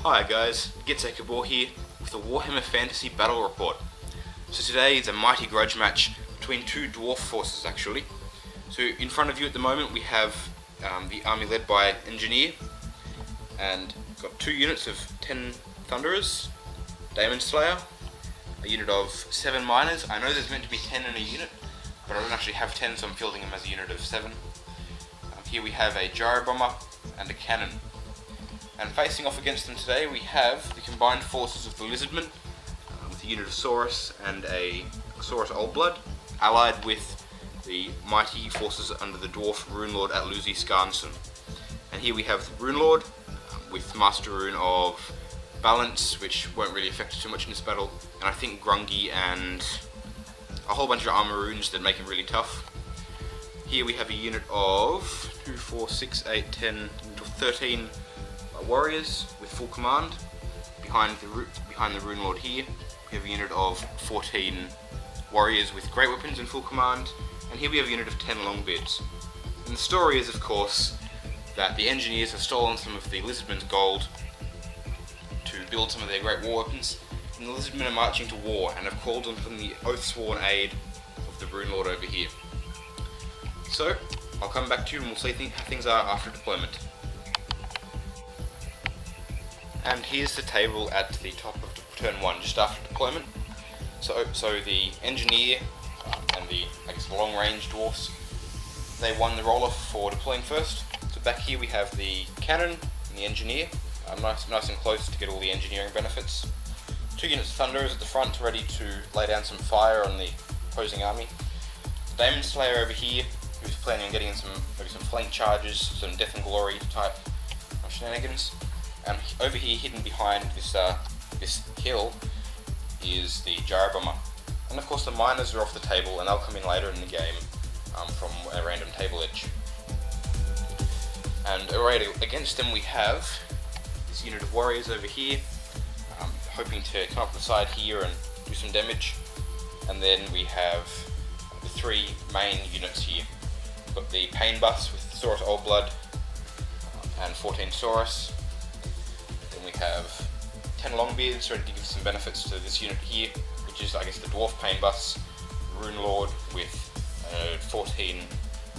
Hi guys, Gitsekabor here with the Warhammer Fantasy Battle Report. So today is a mighty grudge match between two dwarf forces actually. So in front of you at the moment we have the army led by Engineer, and got two units of 10 Thunderers, Daemon Slayer, a unit of 7 Miners. I know there's meant to be 10 in a unit, but I don't actually have 10, so I'm fielding them as a unit of 7. Here we have a Gyro Bomber and a Cannon. And facing off against them today we have the combined forces of the Lizardmen, with a unit of Saurus and a Saurus Old Blood, allied with the mighty forces under the dwarf Runelord Atluzi Skarnson. And here we have the Runelord with Master Rune of Balance, which won't really affect too much in this battle, and I think Grungy and a whole bunch of armor runes that make him really tough. Here we have a unit of 2, 4, 6, 8, 10, 13 warriors with full command. Behind the Runelord here we have a unit of 14 warriors with great weapons and full command, and here we have a unit of 10 Longbeards. And the story is, of course, that the engineers have stolen some of the Lizardmen's gold to build some of their great war weapons, and the Lizardmen are marching to war and have called upon the oath-sworn aid of the Runelord over here. So, I'll come back to you and we'll see how things are after deployment. And here's the table at the top of turn 1, just after deployment. So the Engineer and the long range dwarfs, they won the roll-off for deploying first. So back here we have the Cannon and the Engineer, nice and close to get all the engineering benefits. 2 units of Thunderers at the front, ready to lay down some fire on the opposing army. The Daemon Slayer over here, who's planning on getting in maybe some flank charges, some Death and Glory type shenanigans. And over here, hidden behind this hill, is the Gyro Bomber. And of course the Miners are off the table, and they'll come in later in the game from a random table edge. And already against them we have this unit of warriors over here, hoping to come up the side here and do some damage. And then we have the 3 main units here. We've got the Pain Buffs with Saurus Old Blood and 14 Saurus. Then we have 10 Longbeards ready to give some benefits to this unit here, which is, I guess, the Dwarf Pain Buffs, Runelord with 14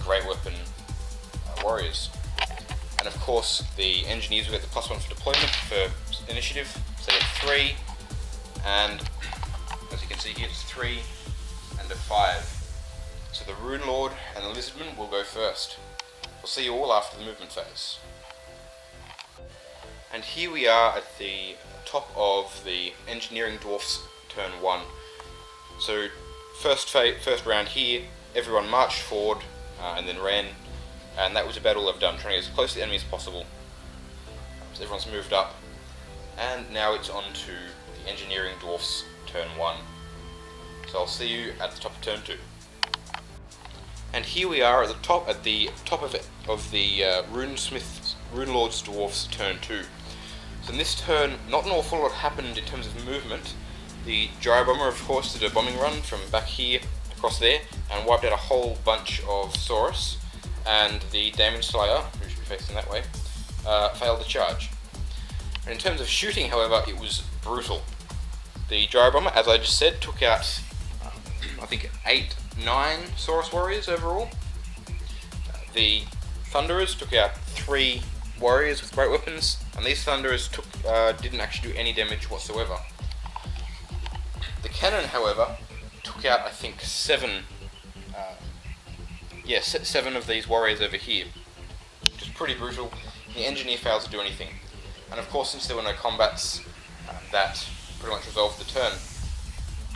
Great Weapon warriors. And of course the Engineers will get the +1 for deployment for initiative, so they get 3, and as you can see here it's 3 and a 5. So the Runelord and the Lizardmen will go first. We'll see you all after the movement phase. And here we are at the top of the Engineering Dwarfs turn 1. So first round here, everyone marched forward and then ran, and that was about all I've done, trying to get as close to the enemy as possible. So everyone's moved up, and now it's on to the Engineering Dwarfs turn 1. So I'll see you at the top of turn 2. And here we are at the top of the Runelord's Dwarfs turn 2. So in this turn, not an awful lot happened in terms of movement. The Gyro Bomber, of course, did a bombing run from back here across there and wiped out a whole bunch of Saurus, and the Daemon Slayer, who should be facing that way, failed the charge. And in terms of shooting, however, it was brutal. The Gyro Bomber, as I just said, took out I think 9 Saurus warriors overall. The Thunderers took out 3 warriors with great weapons, and these Thunderers didn't actually do any damage whatsoever. The Cannon, however, took out I think 7 of these warriors over here, which is pretty brutal. The Engineer failed to do anything, and of course, since there were no combats, that pretty much resolved the turn.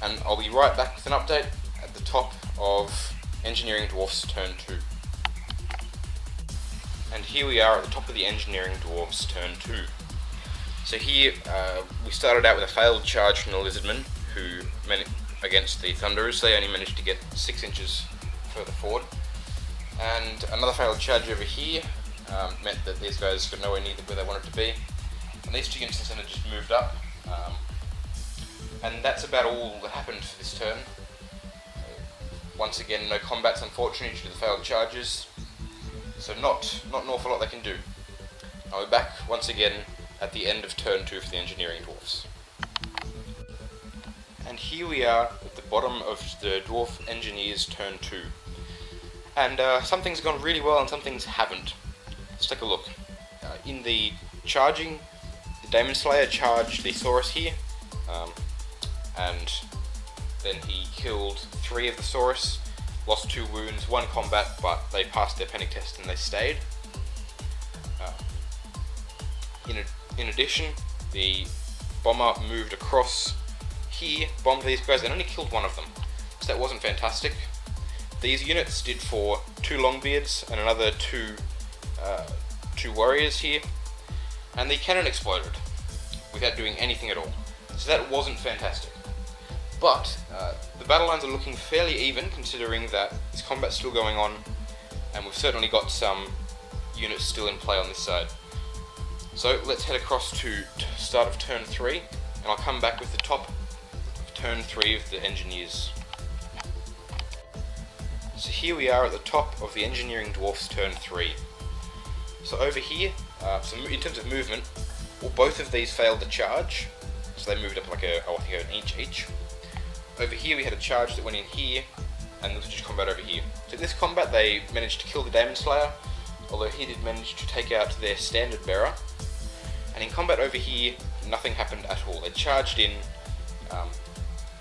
And I'll be right back with an update at the top of Engineering Dwarfs turn 2. And here we are at the top of the Engineering Dwarves turn 2. So here we started out with a failed charge from the Lizardmen, who against the Thunderers, they only managed to get 6 inches further forward. And another failed charge over here meant that these guys got nowhere near where they wanted to be. And these 2 units instead just moved up. And that's about all that happened for this turn. Once again, no combats unfortunately due to the failed charges. So not an awful lot they can do. I'll be back once again at the end of turn 2 for the engineering dwarfs. And here we are at the bottom of the dwarf engineers turn 2. And some things have gone really well and some things haven't. Let's take a look. In the charging, the Daemon Slayer charged the Saurus here, and then he killed 3 of the Saurus, lost 2 wounds, 1 combat, but they passed their panic test and they stayed. In addition, the bomber moved across here, bombed these guys, and only killed 1 of them, so that wasn't fantastic. These units did for 2 Longbeards and another 2 warriors here, and the cannon exploded without doing anything at all, so that wasn't fantastic. But the battle lines are looking fairly even, considering that this combat's still going on, and we've certainly got some units still in play on this side. So let's head across to start of turn 3, and I'll come back with the top of turn 3 of the engineers. So here we are at the top of the engineering dwarfs turn 3. So over here, so in terms of movement, well, both of these failed the charge, so they moved up like I think an inch each. Over here we had a charge that went in here, and this was just combat over here. So in this combat they managed to kill the Daemon Slayer, although he did manage to take out their standard bearer. And in combat over here, nothing happened at all. They charged in,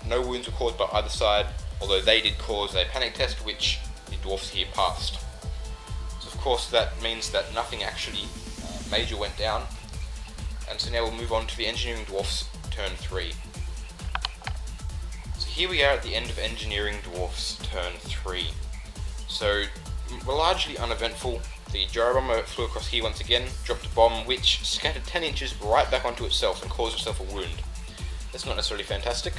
no wounds were caused by either side, although they did cause a panic test, which the dwarfs here passed. So of course that means that nothing actually major went down, and so now we'll move on to the engineering dwarfs turn 3. So here we are at the end of engineering dwarfs turn 3. So we're largely uneventful. The gyro bomber flew across here once again, dropped a bomb which scattered 10 inches right back onto itself and caused itself a wound. That's not necessarily fantastic.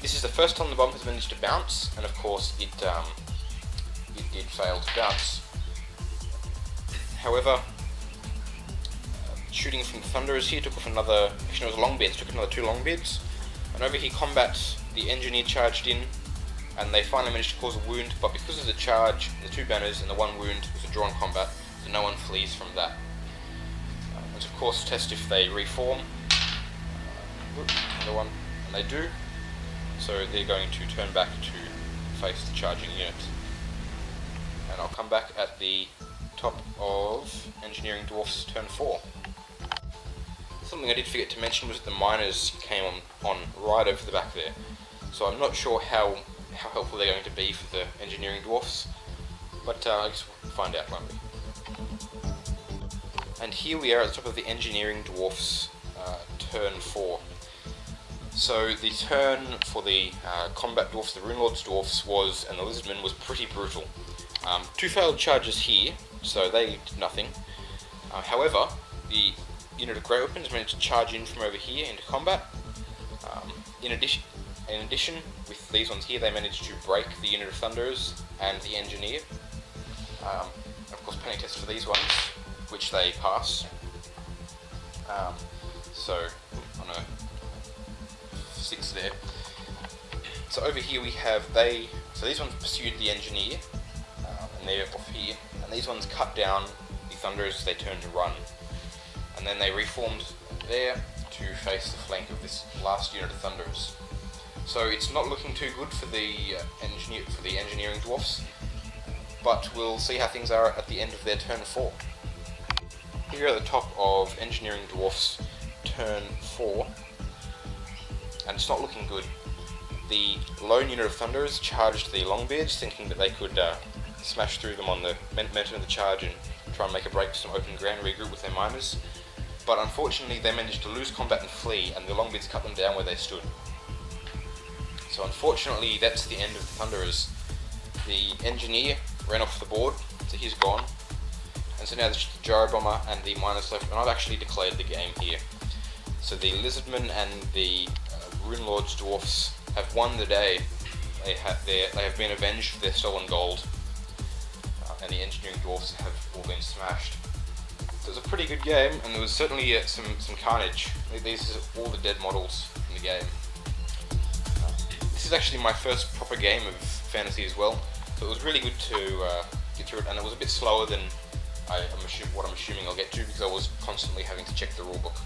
This is the first time the bomb has managed to bounce, and of course it did fail to bounce. However, shooting from the Thunderers here took off another, actually it was Longbeards, took another 2 Longbeards, and over here combat, the engineer charged in, and they finally managed to cause a wound, but because of the charge, the 2 banners and the 1 wound was a drawn combat, so no one flees from that. Let's of course test if they reform. Another one, and they do, so they're going to turn back to face the charging unit. And I'll come back at the top of engineering dwarfs turn 4. Something I did forget to mention was that the miners came on right over the back there, so I'm not sure how helpful they're going to be for the engineering dwarfs, but I guess we'll find out, won't we? And here we are at the top of the engineering dwarfs turn 4. So the turn for the combat dwarfs, the Rune Lord's dwarfs, and the Lizardmen was pretty brutal. 2 failed charges here, so they did nothing. However, the unit of Grey Weapons managed to charge in from over here into combat. In addition, with these ones here, they managed to break the unit of Thunderers and the Engineer. Of course, panic test for these ones, which they pass. So, on a 6 there. So over here we have so these ones pursued the Engineer, and they're off here, and these ones cut down the Thunderers as they turned to run. And then they reformed there to face the flank of this last unit of Thunderers. So it's not looking too good for the engineering dwarfs, but we'll see how things are at the end of their turn 4. Here at the top of engineering dwarfs turn 4, and it's not looking good. The lone unit of Thunderers charged the Longbeards, thinking that they could smash through them on the momentum of the charge and try and make a break for some open ground, regroup with their miners. But unfortunately they managed to lose combat and flee, and the Longbeards cut them down where they stood. So unfortunately that's the end of the Thunderers. The Engineer ran off the board, so he's gone. And so now there's just the Gyro Bomber and the miners left, and I've actually declared the game here. So the Lizardmen and the Rune Lord's dwarfs have won the day. They have been avenged for their stolen gold, and the engineering dwarfs have all been smashed. So it was a pretty good game, and there was certainly some carnage. These are all the dead models in the game. This is actually my first proper game of Fantasy as well, so it was really good to get through it, and it was a bit slower than what I'm assuming I'll get to, because I was constantly having to check the rulebook.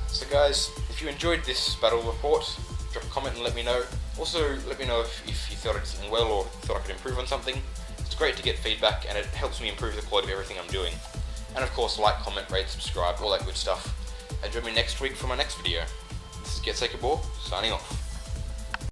So guys, if you enjoyed this battle report, drop a comment and let me know. Also, let me know if you thought I did something well or thought I could improve on something. It's great to get feedback, and it helps me improve the quality of everything I'm doing. And of course, like, comment, rate, subscribe, all that good stuff. And join me next week for my next video. This is Getsake Ball, signing off.